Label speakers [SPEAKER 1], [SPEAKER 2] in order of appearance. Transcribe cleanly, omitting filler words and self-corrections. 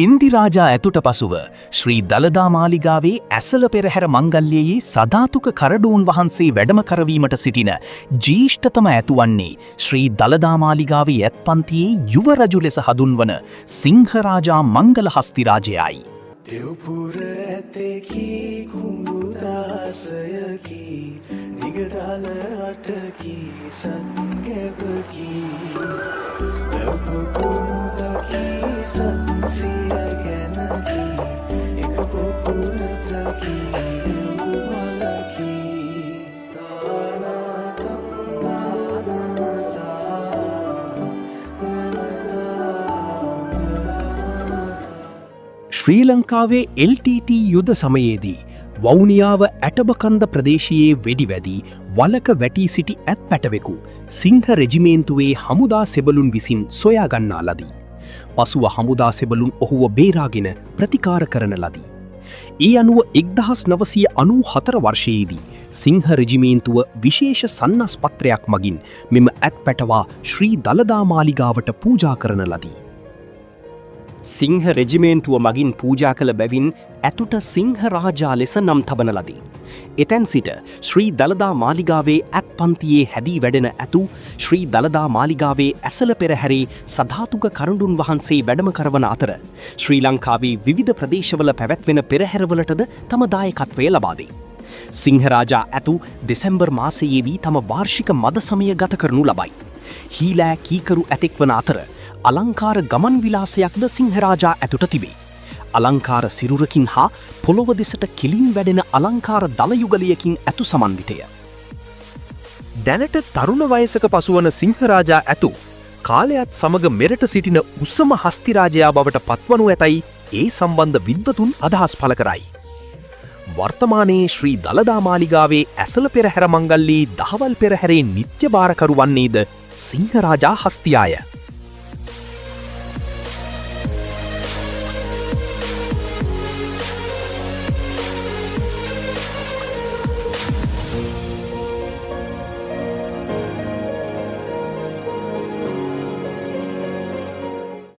[SPEAKER 1] ඉන්දිරාජා ඇතුට පසුව ශ්‍රී දළදා මාලිගාවේ ඇසළ පෙරහැර මංගල්‍යයේ සධාතුක කරඩූන් වහන්සේ වැඩම කරවීමට සිටින ජීෂ්ඨතම ඇතුවන්නේ ශ්‍රී දළදා මාලිගාවේ ඇත්පන්තියේ යුව රජු ලෙස හඳුන්වන සිංහරාජා මංගල හස්තිරාජයයි.
[SPEAKER 2] දෙව්පුර ඇතෙකි කුඹුදාසයකි දිගදල අටකි සංගැපකි වැව්පුකුණුදකි සංසිය ගැනකි එක පොකුණතකි දෙව්මලකි
[SPEAKER 3] ශ්‍රී ලංකාවේ LTT යුද සමයේදී වවුනියාව ඇටබකන්ද ප්‍රදේශයේ වෙඩිවැදී වලක වැටී සිටි ඇත් පැටවෙකු සිංහ රෙජිමේන්තුවේ හමුදා සෙබළුන් විසින් සොයාගන්නා ලදී. පසුව හමුදා සෙබළුන් ඔහුව බේරාගෙන ප්‍රතිකාර කරන ලදී. ඒ අනුව 1994 වර්ෂයේදී සිංහ රෙජිමේන්තුව විශේෂ සන්නස් පත්‍රයක් මගින් මෙම ඇත් පැටවා ශ්‍රී දළදා මාලිගාවට පූජා කරන ලදී. සිංහ රෙජිමේන්තුව මගින් පූජා කළ බැවින් ඇතුට සිංහ රාජා ලෙස නම් තබන ලදී. එතැන් සිට ශ්‍රී දළදා මාලිගාවේ ඇත්පන්තියේ හැදී වැඩෙන ඇතු ශ්‍රී දළදා මාලිගාවේ ඇසළ පෙරහැරේ සධාතුක කරඬුන් වහන්සේ වැඩම කරවන අතර ශ්‍රී ලංකාවේ විවිධ ප්‍රදේශවල පැවැත්වෙන පෙරහැරවලටද තම දායකත්වය ලබා දෙයි. සිංහරාජා ඇතු දෙසැම්බර් මාසයේදී තම වාර්ෂික මද සමය ගත කරනු ලබයි. හීලෑ කීකරු ඇතෙක් වන අතර අලංකාර ගමන් විලාසයක්ද සිංහරාජා ඇතුට තිබේ. අලංකාර සිරුරකින් හා පොළොව දෙසට කෙලින් වැඩෙන අලංකාර දලයුගලයකින් ඇතු සමන්විතය. දැනට තරුණ වයසක පසුවන සිංහරාජා ඇතු කාලයත් සමග මෙරට සිටින උසම හස්තිරාජයා බවට පත්වනු ඇතැයි ඒ සම්බන්ධ විද්වතුන් අදහස් පළ කරයි. වර්තමානයේ ශ්‍රී දළදා මාලිගාවේ ඇසළ පෙරහැර මංගල්‍යයේ දහවල් පෙරහැරේ නිත්‍ය භාරකරු වන්නේද සිංහරාජා හස්තියාය.